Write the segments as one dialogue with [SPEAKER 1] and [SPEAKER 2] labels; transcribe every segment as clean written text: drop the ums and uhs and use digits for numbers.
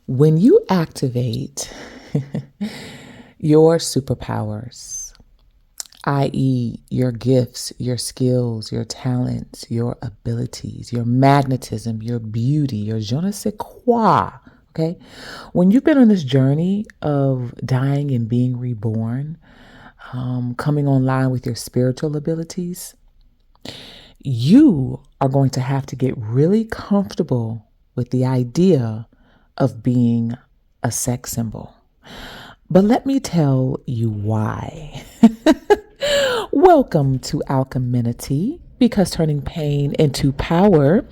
[SPEAKER 1] When you activate your superpowers, i.e., your gifts, your skills, your talents, your abilities, your magnetism, your beauty, your je ne sais quoi, okay? When you've been on this journey of dying and being reborn, coming online with your spiritual abilities, you are going to have to get really comfortable with the idea of being a sex symbol. But let me tell you why. Welcome to Alcheminity, because turning pain into power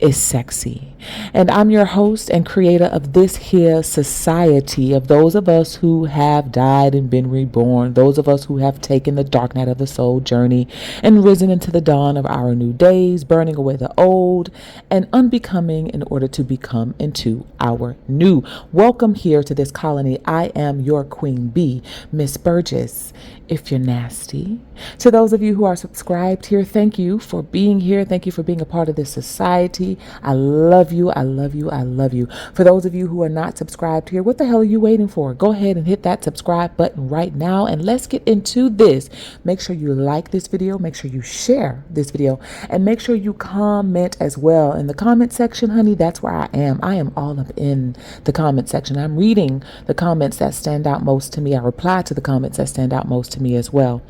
[SPEAKER 1] is sexy. And I'm your host and creator of this here society of those of us who have died and been reborn, those of us who have taken the dark night of the soul journey and risen into the dawn of our new days, burning away the old and unbecoming in order to become into our new. Welcome here to this colony. I am your queen bee, Miss Burgess. If you're nasty. To those of you who are subscribed here, thank you for being here. Thank you for being a part of this society. I love you. I love you. I love you. For those of you who are not subscribed here, what the hell are you waiting for? Go ahead and hit that subscribe button right now and let's get into this. Make sure you like this video. Make sure you share this video and make sure you comment as well. In the comment section, honey, that's where I am. I am all up in the comment section. I'm reading the comments that stand out most to me. I reply to the comments that stand out most to me as well.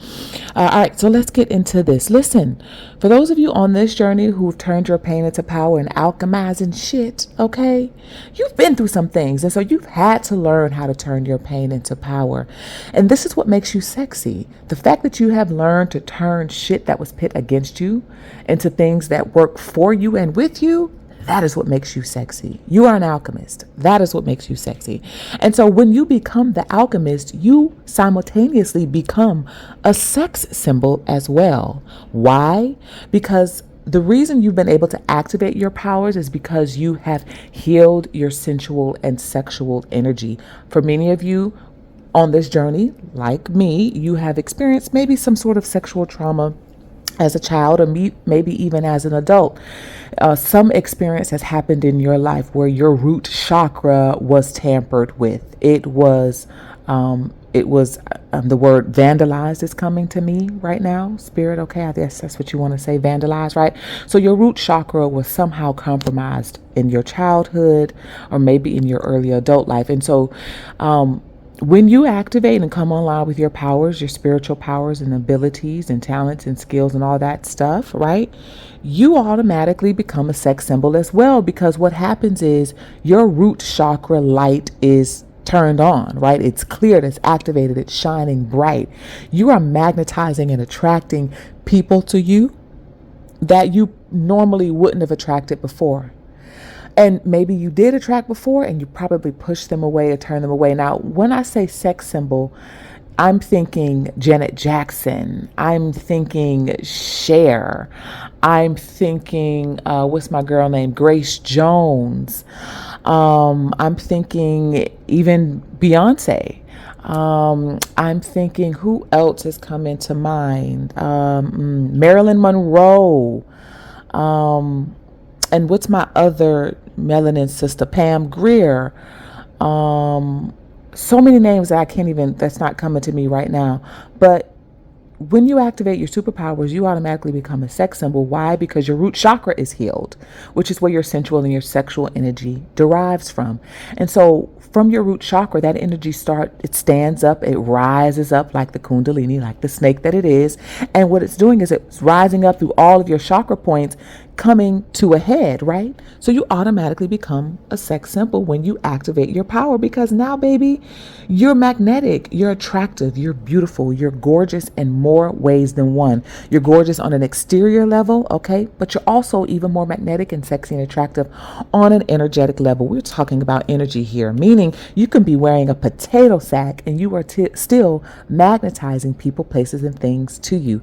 [SPEAKER 1] All right, so let's get into this. Listen, for those of you on this journey who've turned your pain into power and alchemizing shit, okay, you've been through some things. And so you've had to learn how to turn your pain into power. And this is what makes you sexy. The fact that you have learned to turn shit that was pit against you into things that work for you and with you. That is what makes you sexy. You are an alchemist. That is what makes you sexy. And so when you become the alchemist, you simultaneously become a sex symbol as well. Why? Because the reason you've been able to activate your powers is because you have healed your sensual and sexual energy. For many of you on this journey, like me, you have experienced maybe some sort of sexual trauma as a child or maybe even as an adult. Some experience has happened in your life where your root chakra was tampered with. It was the word vandalized is coming to me right now. Spirit, okay, I guess that's what you want to say, vandalized, right? So your root chakra was somehow compromised in your childhood or maybe in your early adult life. And so, when you activate and come online with your powers, your spiritual powers and abilities and talents and skills and all that stuff, right? You automatically become a sex symbol as well, because what happens is your root chakra light is turned on, right? It's cleared, it's activated, it's shining bright. You are magnetizing and attracting people to you that you normally wouldn't have attracted before. And maybe you did attract before and you probably pushed them away or turned them away. Now, when I say sex symbol, I'm thinking Janet Jackson. I'm thinking Cher. I'm thinking, what's my girl name? Grace Jones. I'm thinking even Beyonce. I'm thinking who else has come into mind? Marilyn Monroe. And what's my other melanin sister? Pam Grier. So many names that I can't even, that's not coming to me right now. But when you activate your superpowers, you automatically become a sex symbol. Why? Because your root chakra is healed, which is where your sensual and your sexual energy derives from. And so from your root chakra, that energy it stands up, it rises up like the kundalini, like the snake that it is. And what it's doing is it's rising up through all of your chakra points, coming to a head, right? So you automatically become a sex symbol when you activate your power, because now, baby, you're magnetic, you're attractive, you're beautiful, you're gorgeous in more ways than one. You're gorgeous on an exterior level, okay? But you're also even more magnetic and sexy and attractive on an energetic level. We're talking about energy here, meaning you can be wearing a potato sack and you are still magnetizing people, places, and things to you.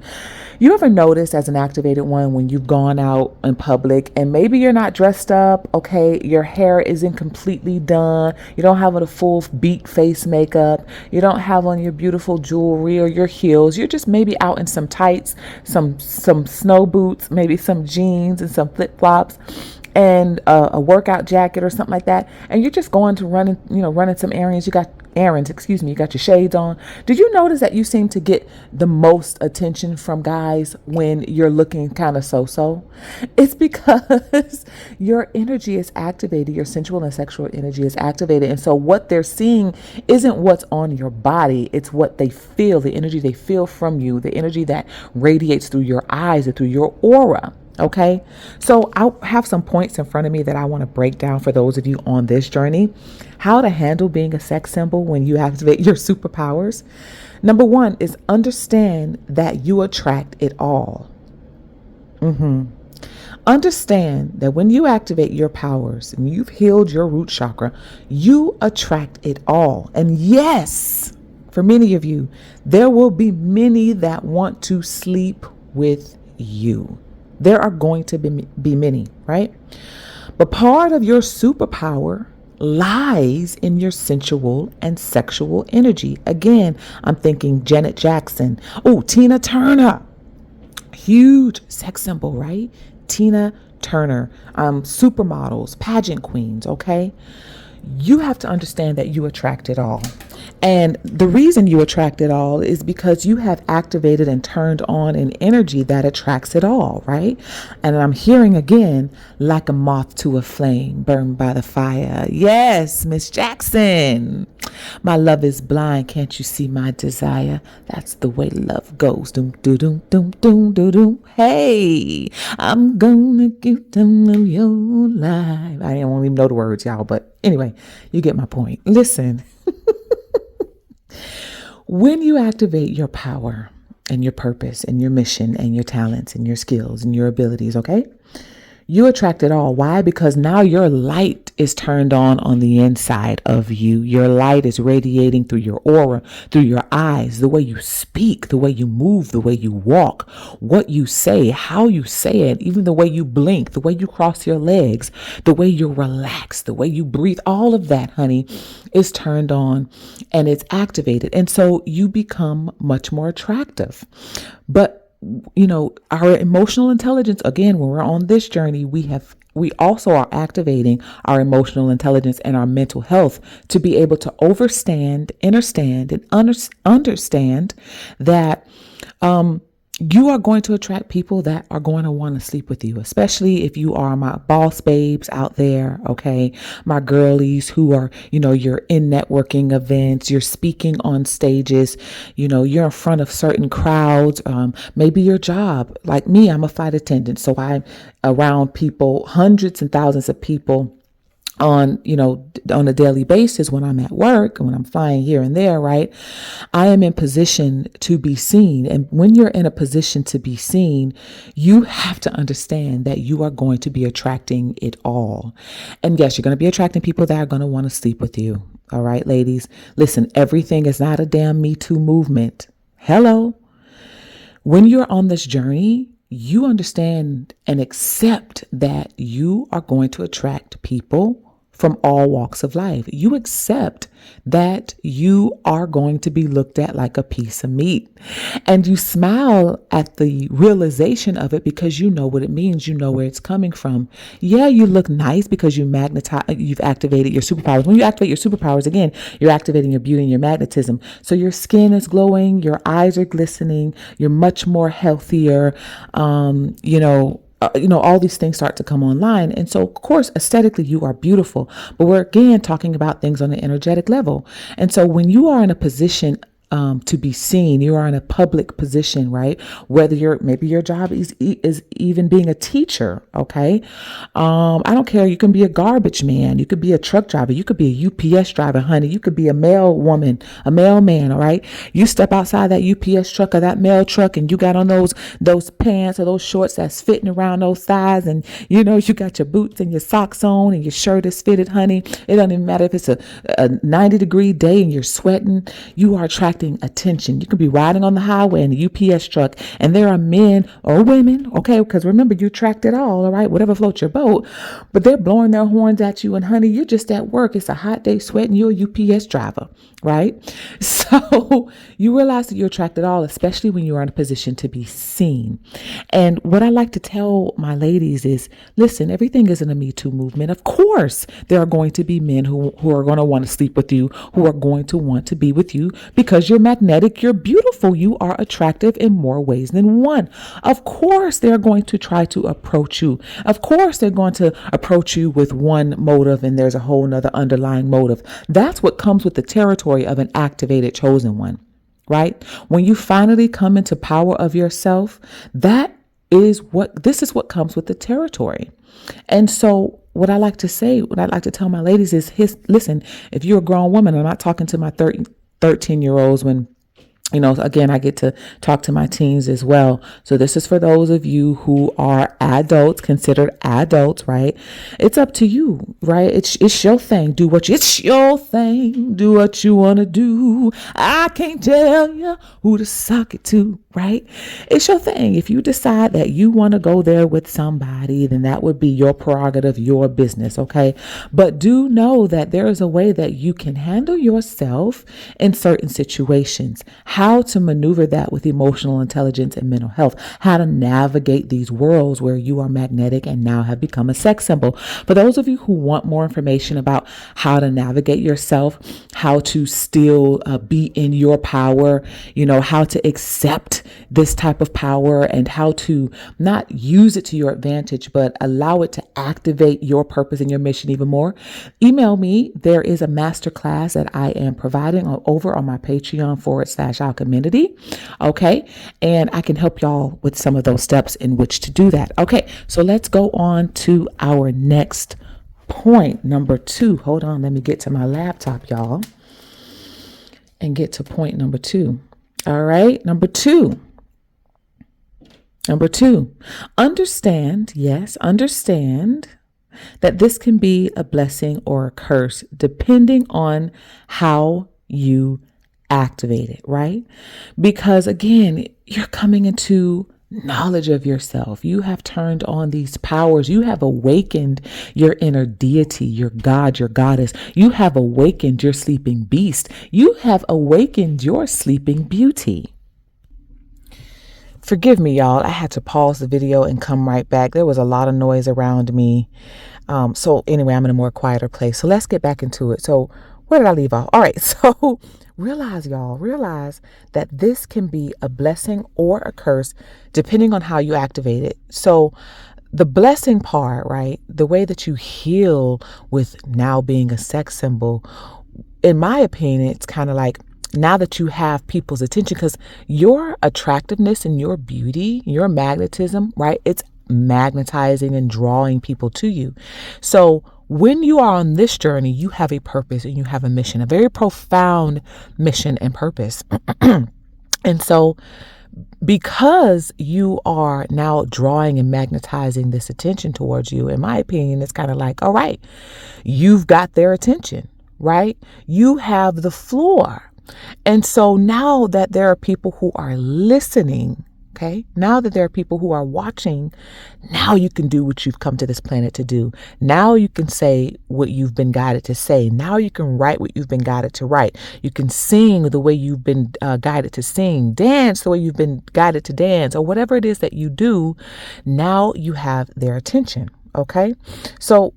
[SPEAKER 1] You ever notice as an activated one when you've gone out in public and maybe you're not dressed up, okay, your hair isn't completely done, you don't have on a full beat face makeup, you don't have on your beautiful jewelry or your heels, you're just maybe out in some tights, some snow boots, maybe some jeans and some flip-flops, and a workout jacket or something like that, and you're just going to running some errands. You got you got your shades on. Did you notice that you seem to get the most attention from guys when you're looking kind of so? It's because your energy is activated, your sensual and sexual energy is activated. And so what they're seeing isn't what's on your body, it's what they feel, the energy they feel from you, the energy that radiates through your eyes or through your aura. Okay, so I have some points in front of me that I want to break down for those of you on this journey. How to handle being a sex symbol when you activate your superpowers. Number one is understand that you attract it all. Understand that when you activate your powers and you've healed your root chakra, you attract it all. And yes, for many of you, there will be many that want to sleep with you. There are going to be many, right? But part of your superpower lies in your sensual and sexual energy. Again, I'm thinking Janet Jackson. Oh, Tina Turner. Huge sex symbol, right? Tina Turner. Supermodels, pageant queens, okay? You have to understand that you attract it all. And the reason you attract it all is because you have activated and turned on an energy that attracts it all, right? And I'm hearing again, like a moth to a flame, burned by the fire. Yes, Miss Jackson. My love is blind. Can't you see my desire? That's the way love goes. Doom, doom, doom, doom, doom, doom, doom. Hey, I'm gonna give them of your life. I don't even know the words, y'all, but anyway, you get my point. Listen. When you activate your power and your purpose and your mission and your talents and your skills and your abilities, okay? You attract it all. Why? Because now your light is turned on the inside of you. Your light is radiating through your aura, through your eyes, the way you speak, the way you move, the way you walk, what you say, how you say it, even the way you blink, the way you cross your legs, the way you're relaxed, the way you breathe. All of that, honey, is turned on and it's activated. And so you become much more attractive. But our emotional intelligence, again, when we're on this journey, we also are activating our emotional intelligence and our mental health to be able to understand that you are going to attract people that are going to want to sleep with you, especially if you are my boss babes out there, okay? My girlies who are, you're in networking events, you're speaking on stages, you're in front of certain crowds, maybe your job. Like me, I'm a flight attendant, so I'm around people, hundreds and thousands of people on a daily basis when I'm at work and when I'm flying here and there, right? I am in position to be seen. And when you're in a position to be seen, you have to understand that you are going to be attracting it all. And yes, you're going to be attracting people that are going to want to sleep with you. All right, ladies, listen, everything is not a damn Me Too movement. Hello. When you're on this journey, you understand and accept that you are going to attract people from all walks of life. You accept that you are going to be looked at like a piece of meat. And you smile at the realization of it because you know what it means. You know where it's coming from. Yeah, you look nice because you've activated your superpowers. When you activate your superpowers, again, you're activating your beauty and your magnetism. So your skin is glowing, your eyes are glistening, you're much more healthier, all these things start to come online. And so, of course, aesthetically, you are beautiful. But we're, again, talking about things on an energetic level. And so when you are in a position to be seen, you are in a public position, right? Whether maybe your job is even being a teacher, okay? I don't care. You can be a garbage man. You could be a truck driver. You could be a UPS driver, honey. You could be a mail woman, a mailman, all right? You step outside that UPS truck or that mail truck and you got on those pants or those shorts that's fitting around those thighs, and you got your boots and your socks on and your shirt is fitted, honey. It doesn't even matter if it's a 90-degree day and you're sweating. You are attracting attracting attention. You can be riding on the highway in a UPS truck and there are men or women, okay, because remember, you attract it all right, whatever floats your boat, but they're blowing their horns at you and honey, you're just at work. It's a hot day sweating, you're a UPS driver, right? So you realize that you attract it all, especially when you are in a position to be seen. And what I like to tell my ladies is, listen, everything isn't a Me Too movement. Of course, there are going to be men who are going to want to sleep with you, who are going to want to be with you because you're magnetic, you're beautiful, you are attractive in more ways than one. Of course, they're going to try to approach you. Of course, they're going to approach you with one motive and there's a whole nother underlying motive. That's what comes with the territory of an activated chosen one, right? When you finally come into power of yourself, this is what comes with the territory. And so what I like to say, what I like to tell my ladies is, listen, if you're a grown woman, I'm not talking to my 13-year-olds when, again, I get to talk to my teens as well. So this is for those of you who are adults, considered adults, right? It's up to you, right? It's your thing. It's your thing. Do what you want to do. I can't tell you who to suck it to, right? It's your thing. If you decide that you want to go there with somebody, then that would be your prerogative, your business, okay? But do know that there is a way that you can handle yourself in certain situations. How to maneuver that with emotional intelligence and mental health, how to navigate these worlds where you are magnetic and now have become a sex symbol. For those of you who want more information about how to navigate yourself, how to still be in your power, how to accept this type of power and how to not use it to your advantage, but allow it to activate your purpose and your mission even more, email me. There is a masterclass that I am providing over on my Patreon /Alcheminity. Okay. And I can help y'all with some of those steps in which to do that. Okay. So let's go on to our next point, number 2. Hold on. Let me get to my laptop, y'all, and get to point number 2. All right. Number two, understand that this can be a blessing or a curse depending on how you activate it, right? Because again, you're coming into knowledge of yourself. You have turned on these powers. You have awakened your inner deity, your God, your goddess. You have awakened your sleeping beast. You have awakened your sleeping beauty. Forgive me, y'all. I had to pause the video and come right back. There was a lot of noise around me. So anyway, I'm in a more quieter place. So let's get back into it. So where did I leave off? All right. So realize that this can be a blessing or a curse depending on how you activate it. So the blessing part, right? The way that you heal with now being a sex symbol, in my opinion, it's kind of like now that you have people's attention, because your attractiveness and your beauty, your magnetism, right? It's magnetizing and drawing people to you. So when you are on this journey, you have a purpose and you have a mission, a very profound mission and purpose. And so because you are now drawing and magnetizing this attention towards you, in my opinion, it's kind of like, all right, you've got their attention, right? You have the floor. And so now that there are people who are listening, okay, now that there are people who are watching, now you can do what you've come to this planet to do. Now you can say what you've been guided to say. Now you can write what you've been guided to write. You can sing the way you've been guided to sing, dance the way you've been guided to dance, or whatever it is that you do. Now you have their attention. Okay, so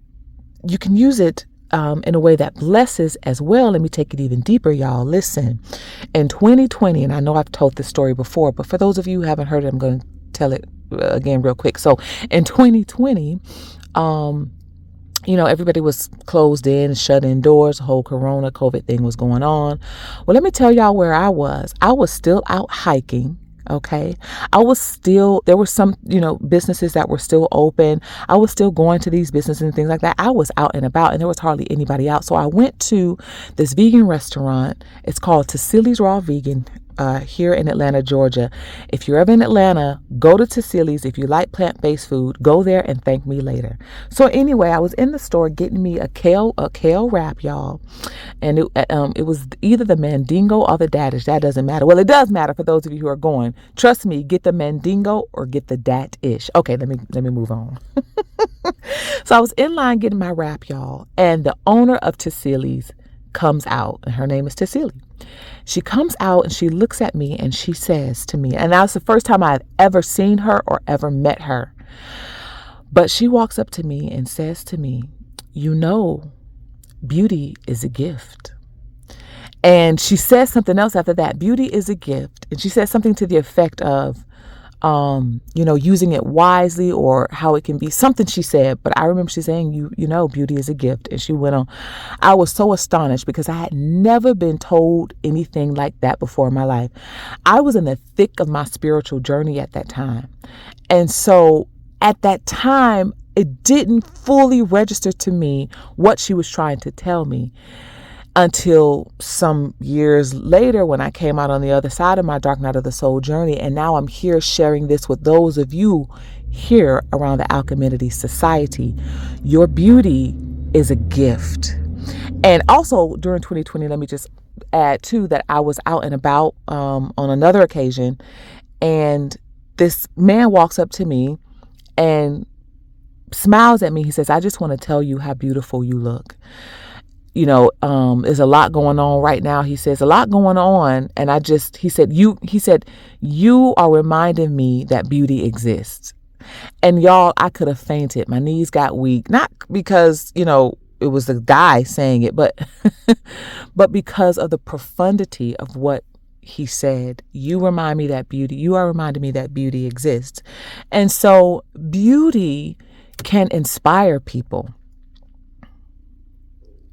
[SPEAKER 1] you can use it in a way that blesses as well. Let me take it even deeper, y'all. Listen, in 2020, and I know I've told this story before, but for those of you who haven't heard it, I'm going to tell it again real quick. So in 2020, everybody was closed in, shut indoors, the whole COVID thing was going on. Well, let me tell y'all where I was. I was still out hiking. Okay. There were some, businesses that were still open. I was still going to these businesses and things like that. I was out and about and there was hardly anybody out. So I went to this vegan restaurant. It's called Tassili's Raw Vegan. here in Atlanta, Georgia. If you're ever in Atlanta, go to Tassili's. If you like plant-based food, go there and thank me later. So anyway, I was in the store getting me a kale wrap, y'all. And it was either the Mandingo or the Dadish. That doesn't matter. Well, it does matter for those of you who are going. Trust me, get the Mandingo or get the Datish. Okay, let me move on. So I was in line getting my wrap, y'all, and the owner of Tassili's comes out, and her name is Tassili. She comes out and she looks at me and she says to me, and that was the first time I've ever seen her or ever met her, but she walks up to me and says to me, you know, beauty is a gift. And she says something else after that. Beauty is a gift. And she says something to the effect of, using it wisely, or how it can be something she said. But I remember she saying, you know, beauty is a gift. And she went on. I was so astonished because I had never been told anything like that before in my life. I was in the thick of my spiritual journey at that time. And so at that time, it didn't fully register to me what she was trying to tell me until some years later when I came out on the other side of my dark night of the soul journey. And now I'm here sharing this with those of you here around the Alcheminity Society. Your beauty is a gift. And also during 2020, let me just add too that I was out and about on another occasion, and this man walks up to me and smiles at me. He says, I just want to tell you how beautiful you look. There's a lot going on right now. He says, a lot going on. And he said, you are reminding me that beauty exists. And y'all, I could have fainted. My knees got weak, not because, it was the guy saying it, but, but because of the profundity of what he said. You are reminding me that beauty exists. And so beauty can inspire people.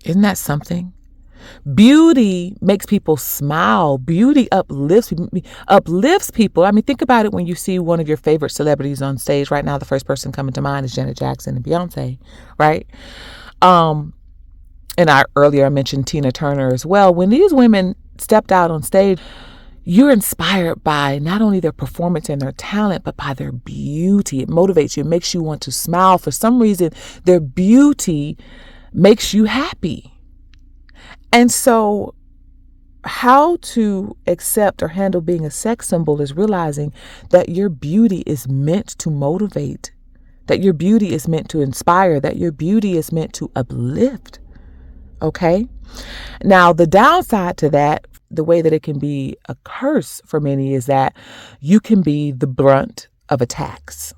[SPEAKER 1] Isn't that something? Beauty makes people smile. Beauty uplifts people. I mean, think about it when you see one of your favorite celebrities on stage. Right now, the first person coming to mind is Janet Jackson and Beyonce, right? And earlier I mentioned Tina Turner as well. When these women stepped out on stage, you're inspired by not only their performance and their talent, but by their beauty. It motivates you. It makes you want to smile. For some reason, their beauty makes you happy. And so how to accept or handle being a sex symbol is realizing that your beauty is meant to motivate, that your beauty is meant to inspire, that your beauty is meant to uplift. Okay? Now, the downside to that, the way that it can be a curse for many, is that you can be the brunt of attacks.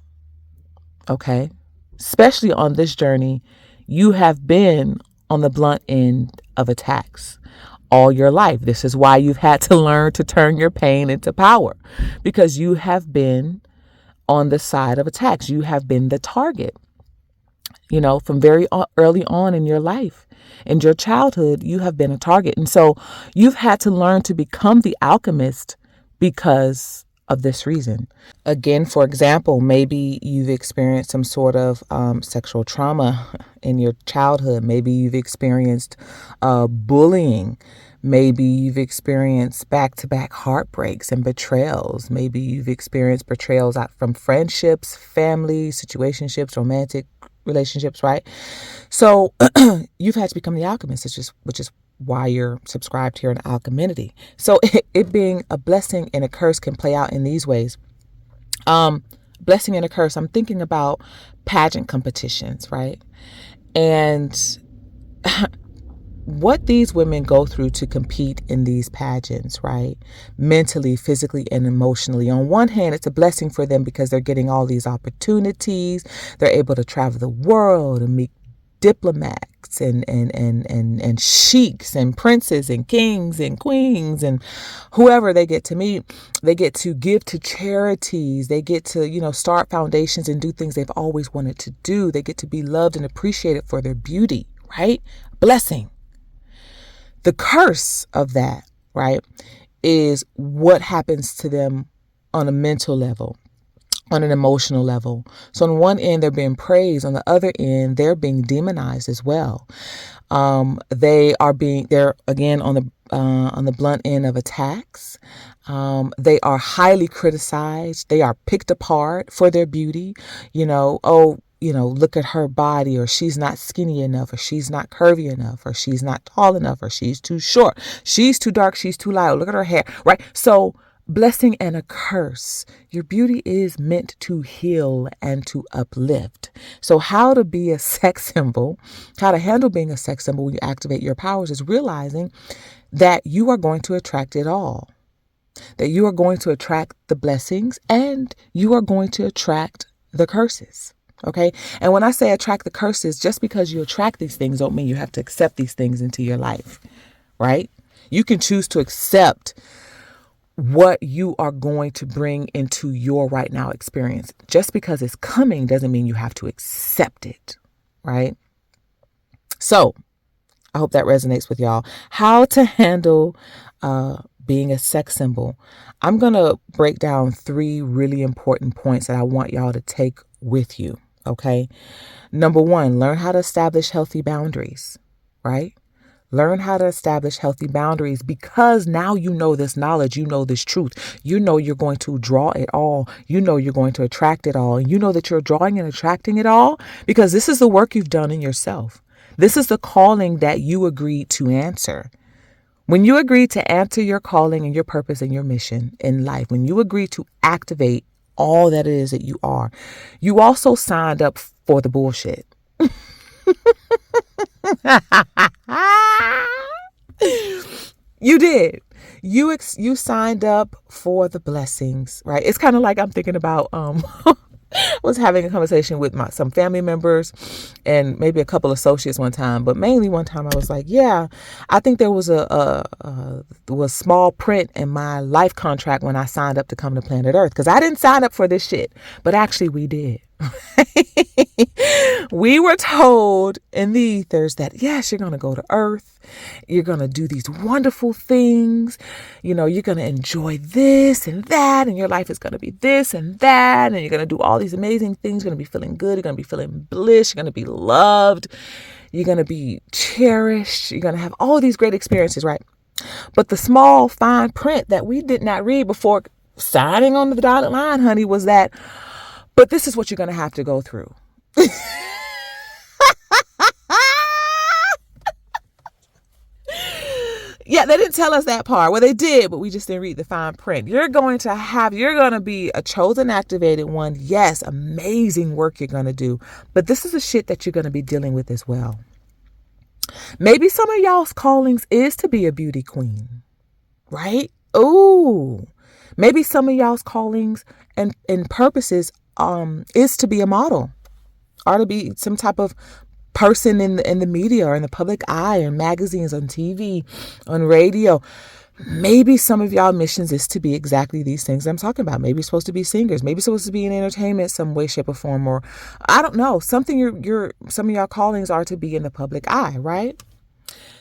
[SPEAKER 1] Okay? Especially on this journey, you have been on the blunt end of attacks all your life. This is why you've had to learn to turn your pain into power, because you have been on the side of attacks. You have been the target, from very early on in your life. In your childhood, you have been a target. And so you've had to learn to become the alchemist because of this reason. Again, for example, maybe you've experienced some sort of sexual trauma in your childhood. Maybe you've experienced bullying. Maybe you've experienced back-to-back heartbreaks and betrayals. Maybe you've experienced betrayals from friendships, family, situationships, romantic relationships, right? So you've had to become the alchemist, which is why you're subscribed here in Alcheminity. So it being a blessing and a curse can play out in these ways. Blessing and a curse. I'm thinking about pageant competitions, right? And what these women go through to compete in these pageants, right? Mentally, physically, and emotionally. On one hand, it's a blessing for them because they're getting all these opportunities. They're able to travel the world and meet diplomats and sheiks and princes and kings and queens and whoever they get to meet. They get to give to charities. They get to, start foundations and do things they've always wanted to do. They get to be loved and appreciated for their beauty, right? Blessing. The curse of that, right, is what happens to them on a mental level, on an emotional level. So on one end, they're being praised. On the other end, they're being demonized as well. They're again on the blunt end of attacks. They are highly criticized. They are picked apart for their beauty. Look at her body, or she's not skinny enough, or she's not curvy enough, or she's not tall enough, or she's too short, she's too dark, she's too light. Look at her hair, right? So blessing and a curse. Your beauty is meant to heal and to uplift. So how to be a sex symbol, how to handle being a sex symbol when you activate your powers is realizing that you are going to attract it all. That you are going to attract the blessings and you are going to attract the curses. Okay. And when I say attract the curses, just because you attract these things don't mean you have to accept these things into your life, right? You can choose to accept what you are going to bring into your right now experience. Just because it's coming doesn't mean you have to accept it, right? So I hope that resonates with y'all. How to handle being a sex symbol. I'm going to break down 3 really important points that I want y'all to take with you. Okay. Number 1, learn how to establish healthy boundaries, right? Learn how to establish healthy boundaries, because now you know this knowledge, you know this truth, you know you're going to draw it all, you know you're going to attract it all, and you know that you're drawing and attracting it all because this is the work you've done in yourself. This is the calling that you agreed to answer. When you agree to answer your calling and your purpose and your mission in life, when you agree to activate all that it is that you are, you also signed up for the bullshit. You did. You signed up for the blessings, right? It's kind of like I'm thinking about was having a conversation with some family members and maybe a couple associates one time, but mainly one time I was like, yeah, I think there was was small print in my life contract when I signed up to come to planet Earth, because I didn't sign up for this shit, but actually we did. We were told in the ethers that, yes, you're going to go to Earth. You're going to do these wonderful things. You're going to enjoy this and that. And your life is going to be this and that. And you're going to do all these amazing things. You're going to be feeling good. You're going to be feeling bliss. You're going to be loved. You're going to be cherished. You're going to have all these great experiences, right? But the small fine print that we did not read before signing on the dotted line, honey, was that, but this is what you're going to have to go through. Yeah, they didn't tell us that part. Well, they did, but we just didn't read the fine print. You're going to be a chosen activated one. Yes, amazing work you're going to do. But this is the shit that you're going to be dealing with as well. Maybe some of y'all's callings is to be a beauty queen, right? Ooh. Maybe some of y'all's callings and purposes is to be a model, or to be some type of person in the media or in the public eye, in magazines, on TV, on radio. Maybe some of y'all missions is to be exactly these things I'm talking about. Maybe you're supposed to be singers. Maybe you're supposed to be in entertainment some way, shape, or form, or I don't know. Something some of y'all callings are to be in the public eye, right?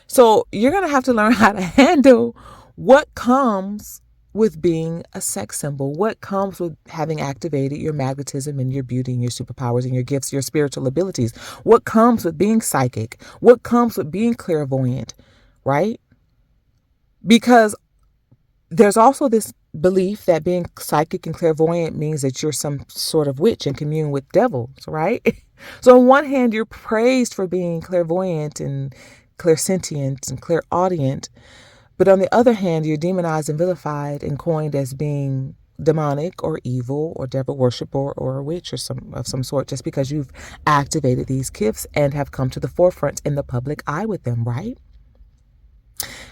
[SPEAKER 1] So you're going to have to learn how to handle what comes with being a sex symbol, what comes with having activated your magnetism and your beauty and your superpowers and your gifts, your spiritual abilities, what comes with being psychic, what comes with being clairvoyant, right? Because there's also this belief that being psychic and clairvoyant means that you're some sort of witch and commune with devils, right? So on one hand, you're praised for being clairvoyant and clairsentient and clairaudient, but on the other hand, you're demonized and vilified and coined as being demonic or evil or devil worshiper or a witch or some sort, just because you've activated these gifts and have come to the forefront in the public eye with them, right?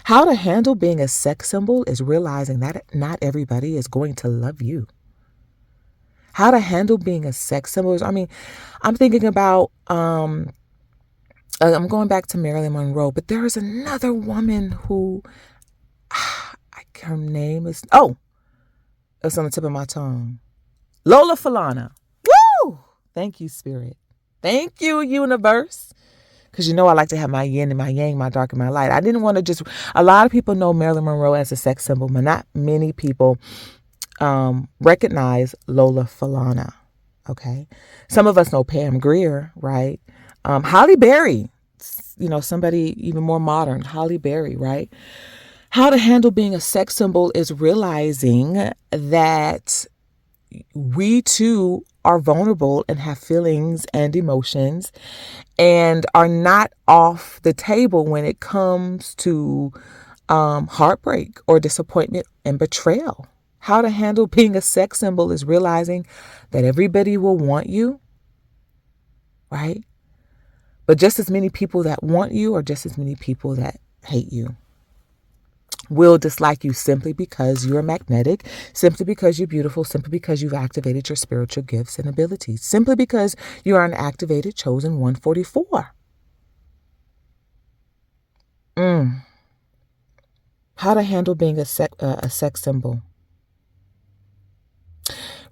[SPEAKER 1] How to handle being a sex symbol is realizing that not everybody is going to love you. How to handle being a sex symbol is, I'm thinking about, I'm going back to Marilyn Monroe, but there is another woman who, her name is, it's on the tip of my tongue. Lola Falana. Woo! Thank you, Spirit. Thank you, universe. Because I like to have my yin and my yang, my dark and my light. I didn't want to a lot of people know Marilyn Monroe as a sex symbol, but not many people recognize Lola Falana. Okay. Some of us know Pam Grier, right? Holly Berry, somebody even more modern, Holly Berry, right? How to handle being a sex symbol is realizing that we too are vulnerable and have feelings and emotions and are not off the table when it comes to heartbreak or disappointment and betrayal. How to handle being a sex symbol is realizing that everybody will want you, right? But just as many people that want you or just as many people that hate you will dislike you simply because you're magnetic, simply because you're beautiful, simply because you've activated your spiritual gifts and abilities, simply because you are an activated chosen 144. How to handle being a sex symbol.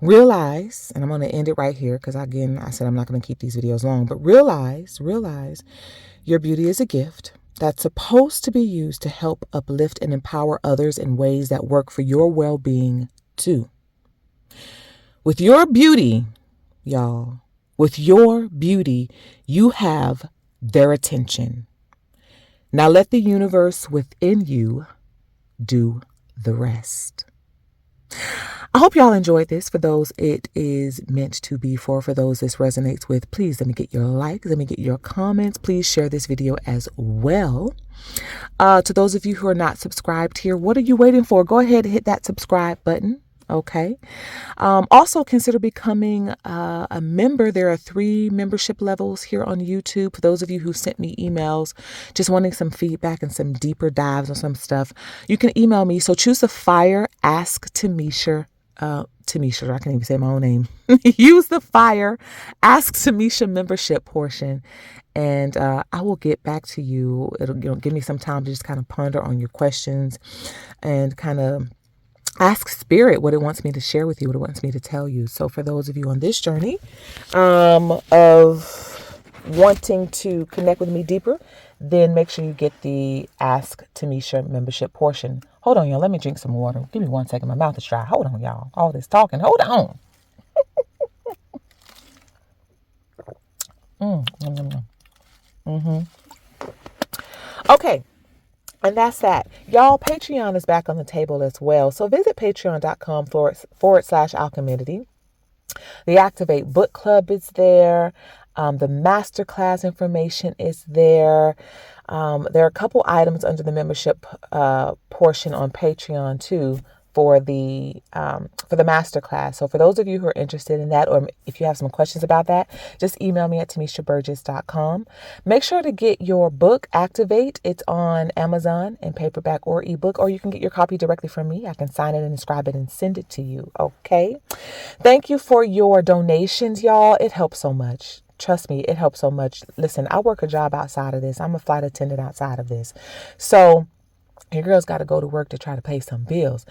[SPEAKER 1] Realize, and I'm going to end it right here because again, I said I'm not going to keep these videos long, but realize your beauty is a gift that's supposed to be used to help uplift and empower others in ways that work for your well-being too. With your beauty, y'all, with your beauty, you have their attention. Now let the universe within you do the rest. I hope y'all enjoyed this. For those it is meant to be for those this resonates with, please let me get your likes, let me get your comments. Please share this video as well. To those of you who are not subscribed here, what are you waiting for? Go ahead and hit that subscribe button. Okay. Also consider becoming a member. There are 3 membership levels here on YouTube. For those of you who sent me emails, just wanting some feedback and some deeper dives on some stuff, you can email me. So choose the fire, ask Timmesha. Timmesha, I can't even say my own name. Use the fire, ask Timmesha membership portion, and I will get back to you. It'll give me some time to just kind of ponder on your questions and kind of ask spirit what it wants me to share with you, what it wants me to tell you. So for those of you on this journey of wanting to connect with me deeper, then make sure you get the Ask Timmesha membership portion. Hold on, y'all. Let me drink some water. Give me 1 second. My mouth is dry. Hold on, y'all. All this talking. Hold on. Okay. And that's that. Y'all, Patreon is back on the table as well. So visit patreon.com/Alcheminity. The Activate Book Club is there. The masterclass information is there. There are a couple items under the membership portion on Patreon too for the masterclass. So for those of you who are interested in that, or if you have some questions about that, just email me at TimmeshaBurgess.com. Make sure to get your book, Activate. It's on Amazon in paperback or ebook, or you can get your copy directly from me. I can sign it and inscribe it and send it to you. Okay. Thank you for your donations, y'all. It helps so much. Trust me, it helps so much. Listen, I work a job outside of this. I'm a flight attendant outside of this. So your girl's got to go to work to try to pay some bills.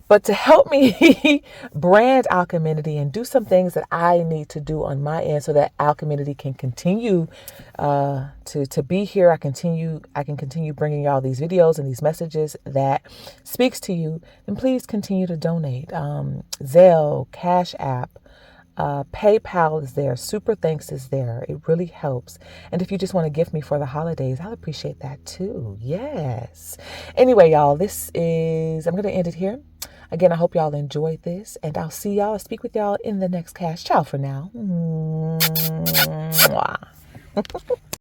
[SPEAKER 1] But to help me brand Alcheminity and do some things that I need to do on my end so that Alcheminity can continue to be here, I can continue bringing y'all these videos and these messages that speaks to you. And please continue to donate. Zelle, Cashapp, PayPal is there. Super Thanks is there. It really helps. And if you just want to gift me for the holidays, I'll appreciate that too. Yes. Anyway, y'all, I'm going to end it here. Again, I hope y'all enjoyed this, and I'll speak with y'all in the next cast. Ciao for now. Mwah.